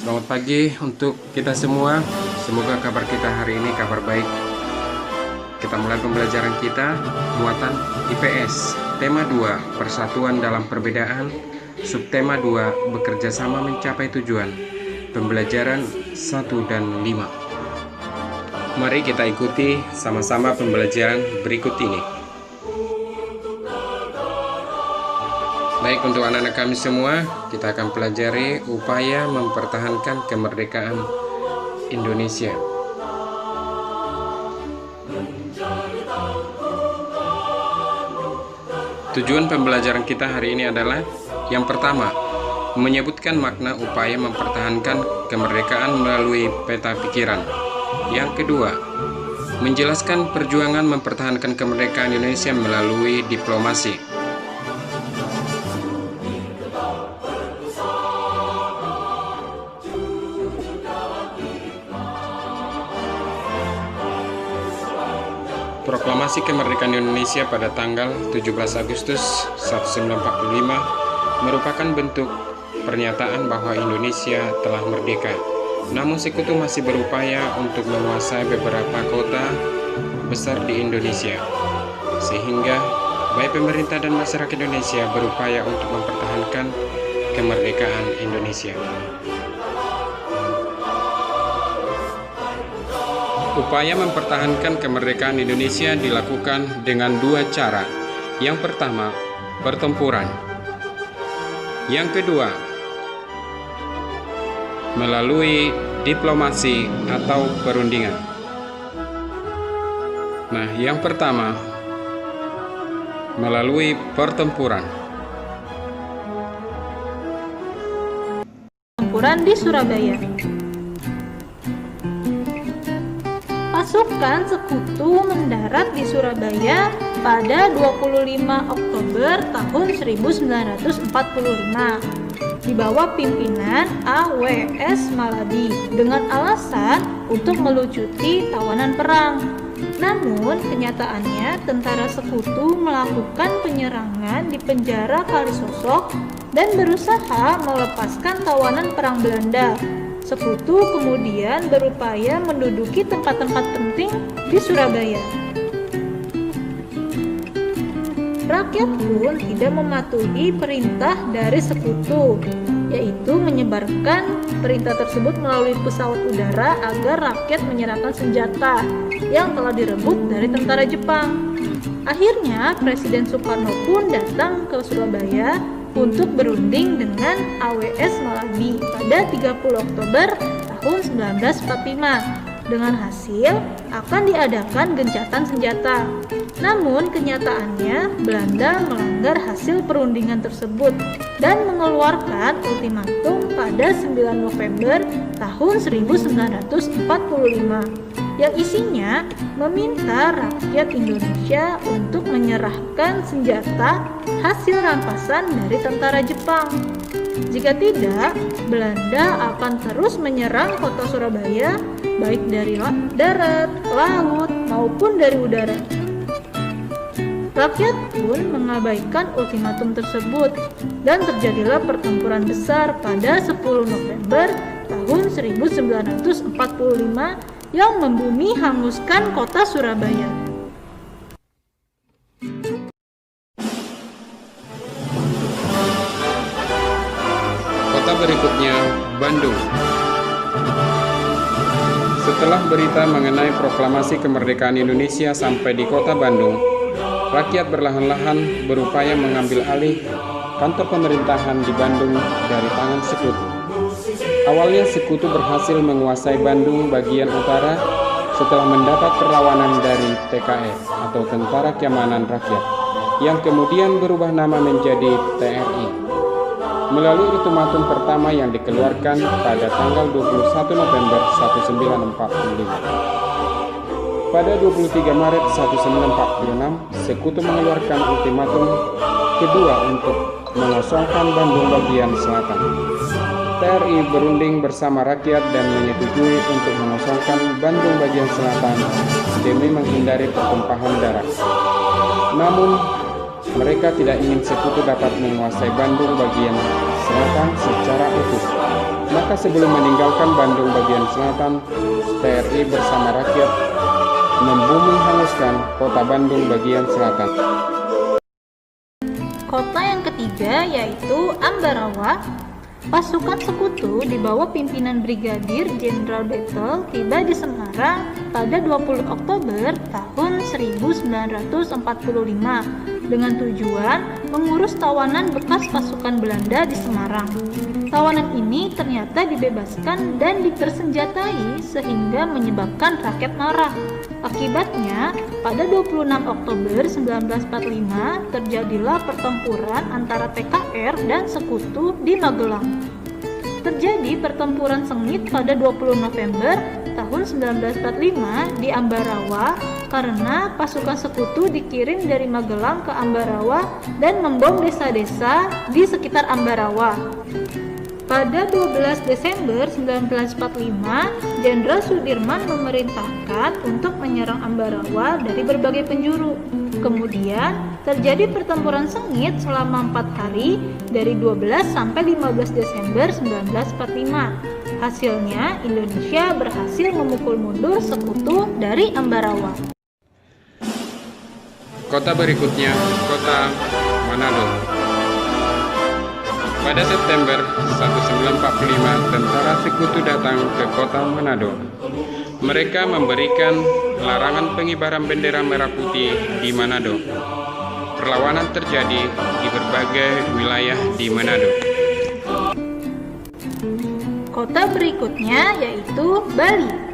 Selamat pagi untuk kita semua. Semoga kabar kita hari ini kabar baik. Kita mulai pembelajaran kita, muatan IPS. Tema 2, persatuan dalam perbedaan. Subtema 2, bekerja sama mencapai tujuan. Pembelajaran 1 dan 5. Mari kita ikuti sama-sama pembelajaran berikut ini. Baik, untuk anak-anak kami semua, kita akan pelajari upaya mempertahankan kemerdekaan Indonesia. Tujuan pembelajaran kita hari ini adalah yang pertama, menyebutkan makna upaya mempertahankan kemerdekaan melalui peta pikiran. Yang kedua, menjelaskan perjuangan mempertahankan kemerdekaan Indonesia melalui diplomasi. Proklamasi kemerdekaan Indonesia pada tanggal 17 Agustus 1945 merupakan bentuk pernyataan bahwa Indonesia telah merdeka. Namun sekutu masih berupaya untuk menguasai beberapa kota besar di Indonesia, sehingga baik pemerintah dan masyarakat Indonesia berupaya untuk mempertahankan kemerdekaan Indonesia. Upaya mempertahankan kemerdekaan Indonesia dilakukan dengan dua cara. Yang pertama, pertempuran. Yang kedua, melalui diplomasi atau perundingan. Nah, yang pertama, melalui pertempuran. Pertempuran di Surabaya. Pasukan sekutu mendarat di Surabaya pada 25 Oktober tahun 1945 di bawah pimpinan A.W.S. Maladi dengan alasan untuk melucuti tawanan perang. Namun kenyataannya tentara sekutu melakukan penyerangan di penjara Kalisosok dan berusaha melepaskan tawanan perang Belanda. Sekutu kemudian berupaya menduduki tempat-tempat penting di Surabaya. Rakyat pun tidak mematuhi perintah dari sekutu, yaitu menyebarkan perintah tersebut melalui pesawat udara agar rakyat menyerahkan senjata yang telah direbut dari tentara Jepang. Akhirnya Presiden Soekarno pun datang ke Surabaya untuk berunding dengan A.W.S. Maladi pada 30 Oktober tahun 1945 dengan hasil akan diadakan gencatan senjata. Namun kenyataannya Belanda melanggar hasil perundingan tersebut dan mengeluarkan ultimatum pada 9 November tahun 1945 yang isinya meminta rakyat Indonesia untuk menyerahkan senjata hasil rampasan dari tentara Jepang. Jika tidak, Belanda akan terus menyerang kota Surabaya baik dari darat, laut, maupun dari udara. Rakyat pun mengabaikan ultimatum tersebut dan terjadilah pertempuran besar pada 10 November tahun 1945 yang membumi hanguskan kota Surabaya. Kota berikutnya, Bandung. Setelah berita mengenai proklamasi kemerdekaan Indonesia sampai di kota Bandung, rakyat berlahan-lahan berupaya mengambil alih kantor pemerintahan di Bandung dari tangan sekutu. Awalnya sekutu berhasil menguasai Bandung bagian utara setelah mendapat perlawanan dari TKR atau Tentara Keamanan Rakyat yang kemudian berubah nama menjadi TRI. Melalui ultimatum pertama yang dikeluarkan pada tanggal 21 November 1945. Pada 23 Maret 1946, sekutu mengeluarkan ultimatum kedua untuk mengosongkan Bandung bagian selatan. TRI berunding bersama rakyat dan menyetujui untuk mengosongkan Bandung bagian selatan demi menghindari pertumpahan darah. Namun, mereka tidak ingin sekutu dapat menguasai Bandung bagian selatan secara utuh. Maka maka sebelum meninggalkan Bandung bagian selatan, TRI bersama rakyat membumi hanguskan kota Bandung bagian selatan. Kota yang ketiga yaitu Ambarawa. Pasukan sekutu di bawah pimpinan Brigadir Jenderal Battle tiba di Semarang pada 20 Oktober tahun 1945 dengan tujuan mengurus tawanan bekas pasukan Belanda di Semarang. Tawanan ini ternyata dibebaskan dan dipersenjatai sehingga menyebabkan rakyat marah. Akibatnya, pada 26 Oktober 1945 terjadilah pertempuran antara PKR dan sekutu di Magelang. Terjadi pertempuran sengit pada 20 November tahun 1945 di Ambarawa karena pasukan sekutu dikirim dari Magelang ke Ambarawa dan membom desa-desa di sekitar Ambarawa. Pada 12 Desember 1945, Jenderal Sudirman memerintahkan untuk menyerang Ambarawa dari berbagai penjuru. Kemudian, terjadi pertempuran sengit selama 4 hari dari 12 sampai 15 Desember 1945. Hasilnya, Indonesia berhasil memukul mundur sekutu dari Ambarawa. Kota berikutnya, kota Manado. Pada September 1945, tentara sekutu datang ke kota Manado. Mereka memberikan larangan pengibaran bendera merah putih di Manado. Perlawanan terjadi di berbagai wilayah di Manado. Kota berikutnya yaitu Bali.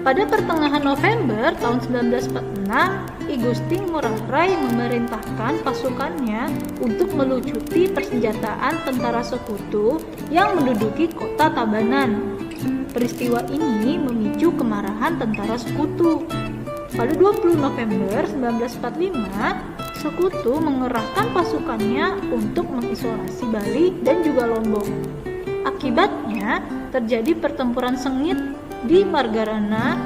Pada pertengahan November tahun 1946, I Gusti Ngurah Rai memerintahkan pasukannya untuk melucuti persenjataan tentara sekutu yang menduduki kota Tabanan. Peristiwa ini memicu kemarahan tentara sekutu. Pada 20 November 1945, sekutu mengerahkan pasukannya untuk mengisolasi Bali dan juga Lombok. Akibatnya, terjadi pertempuran sengit di Margarana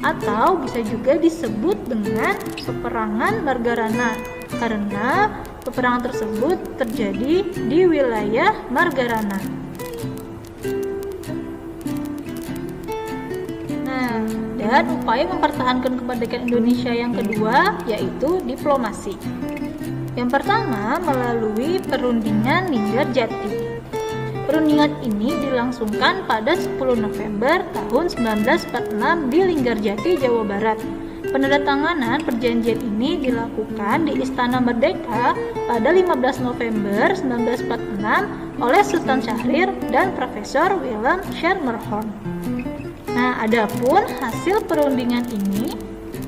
atau bisa juga disebut dengan peperangan Margarana karena peperangan tersebut terjadi di wilayah Margarana. Nah, dan upaya mempertahankan kemerdekaan Indonesia yang kedua yaitu diplomasi. Yang pertama melalui perundingan Linggarjati. Perundingan ini dilangsungkan pada 10 November tahun 1946 di Linggarjati, Jawa Barat. Penandatanganan perjanjian ini dilakukan di Istana Merdeka pada 15 November 1946 oleh Sultan Syahrir dan Profesor Willem Schermerhorn. Nah, adapun hasil perundingan ini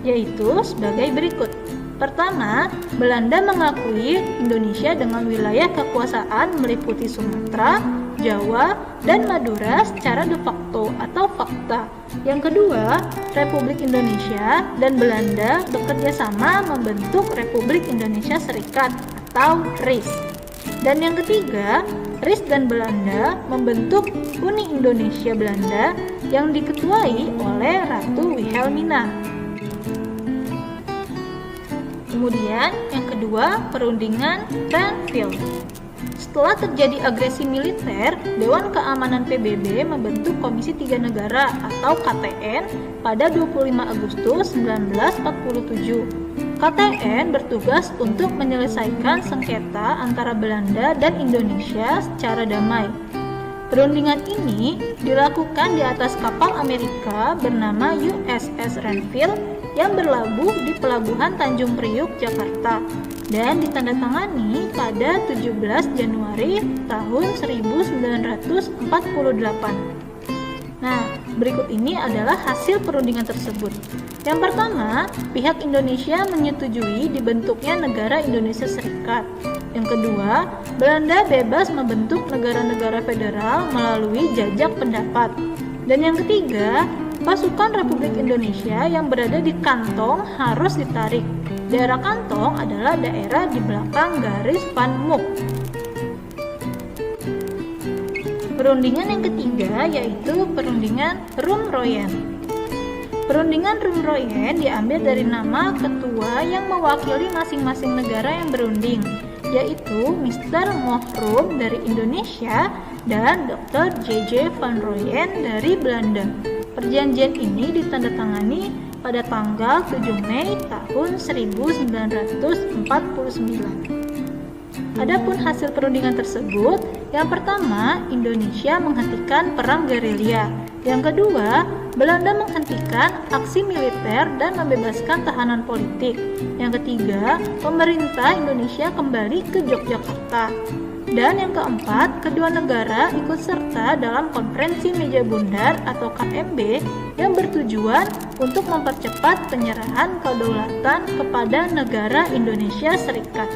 yaitu sebagai berikut. Pertama, Belanda mengakui Indonesia dengan wilayah kekuasaan meliputi Sumatera, Jawa, dan Madura secara de facto atau fakta. Yang kedua, Republik Indonesia dan Belanda bekerja sama membentuk Republik Indonesia Serikat atau RIS. Dan yang ketiga, RIS dan Belanda membentuk Uni Indonesia Belanda yang diketuai oleh Ratu Wilhelmina. Kemudian yang kedua, perundingan Transvaal. Setelah terjadi agresi militer, Dewan Keamanan PBB membentuk Komisi Tiga Negara atau KTN pada 25 Agustus 1947. KTN bertugas untuk menyelesaikan sengketa antara Belanda dan Indonesia secara damai. Perundingan ini dilakukan di atas kapal Amerika bernama USS Renville yang berlabuh di Pelabuhan Tanjung Priuk, Jakarta dan ditandatangani pada 17 Januari tahun 1948. Nah, berikut ini adalah hasil perundingan tersebut. Yang pertama, pihak Indonesia menyetujui dibentuknya negara Indonesia Serikat. Yang kedua, Belanda bebas membentuk negara-negara federal melalui jajak pendapat. Dan yang ketiga, pasukan Republik Indonesia yang berada di kantong harus ditarik. Daerah kantong adalah daerah di belakang garis Van Mook. Perundingan yang ketiga yaitu perundingan Roem-Royen. Perundingan Roem-Royen diambil dari nama ketua yang mewakili masing-masing negara yang berunding, yaitu Mr. Mohroem dari Indonesia dan Dr. J.J. van Rooyen dari Belanda. Perjanjian ini ditandatangani pada tanggal 7 Mei tahun 1949. Adapun hasil perundingan tersebut, yang pertama, Indonesia menghentikan perang gerilya. Yang kedua, Belanda menghentikan aksi militer dan membebaskan tahanan politik. Yang ketiga, pemerintah Indonesia kembali ke Yogyakarta. Dan yang keempat, kedua negara ikut serta dalam Konferensi Meja Bundar atau KMB yang bertujuan untuk mempercepat penyerahan kedaulatan kepada negara Indonesia Serikat.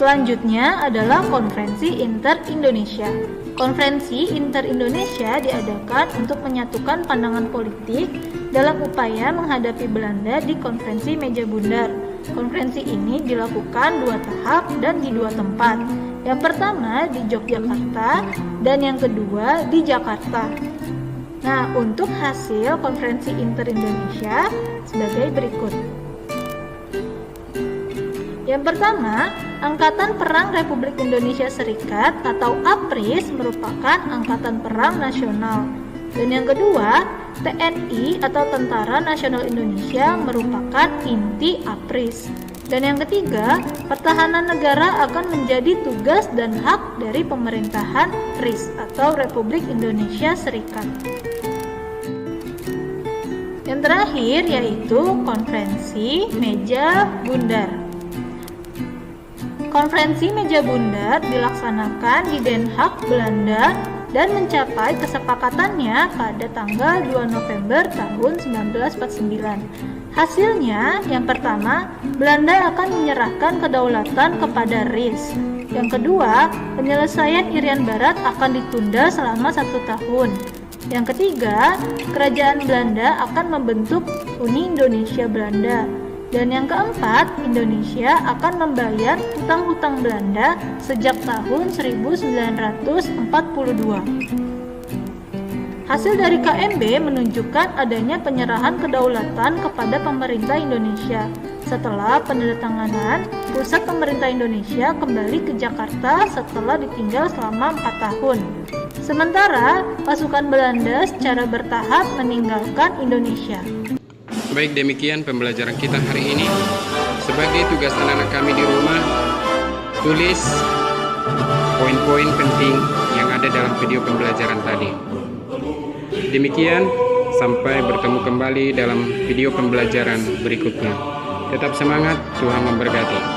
Selanjutnya adalah Konferensi Inter-Indonesia. Konferensi Inter-Indonesia diadakan untuk menyatukan pandangan politik dalam upaya menghadapi Belanda di Konferensi Meja Bundar. Konferensi ini dilakukan 2 tahap dan di 2 tempat. Yang pertama di Yogyakarta dan yang kedua di Jakarta. Nah, untuk hasil Konferensi Inter-Indonesia sebagai berikut. Yang pertama, Angkatan Perang Republik Indonesia Serikat atau APRIS merupakan angkatan perang nasional. Dan yang kedua, TNI atau Tentara Nasional Indonesia merupakan inti APRIS. Dan yang ketiga, pertahanan negara akan menjadi tugas dan hak dari pemerintahan RIS atau Republik Indonesia Serikat. Yang terakhir yaitu Konferensi Meja Bundar. Konferensi Meja Bundar dilaksanakan di Den Haag, Belanda dan mencapai kesepakatannya pada tanggal 2 November tahun 1949. Hasilnya, yang pertama, Belanda akan menyerahkan kedaulatan kepada RIS. Yang kedua, penyelesaian Irian Barat akan ditunda selama 1 tahun. Yang ketiga, kerajaan Belanda akan membentuk Uni Indonesia Belanda. Dan yang keempat, Indonesia akan membayar hutang-hutang Belanda sejak tahun 1942. Hasil dari KMB menunjukkan adanya penyerahan kedaulatan kepada pemerintah Indonesia. Setelah penandatanganan, pusat pemerintah Indonesia kembali ke Jakarta setelah ditinggal selama 4 tahun. Sementara pasukan Belanda secara bertahap meninggalkan Indonesia. Baik, demikian pembelajaran kita hari ini. Sebagai tugas anak-anak kami di rumah, tulis poin-poin penting yang ada dalam video pembelajaran tadi. Demikian, sampai bertemu kembali dalam video pembelajaran berikutnya. Tetap semangat, Tuhan memberkati.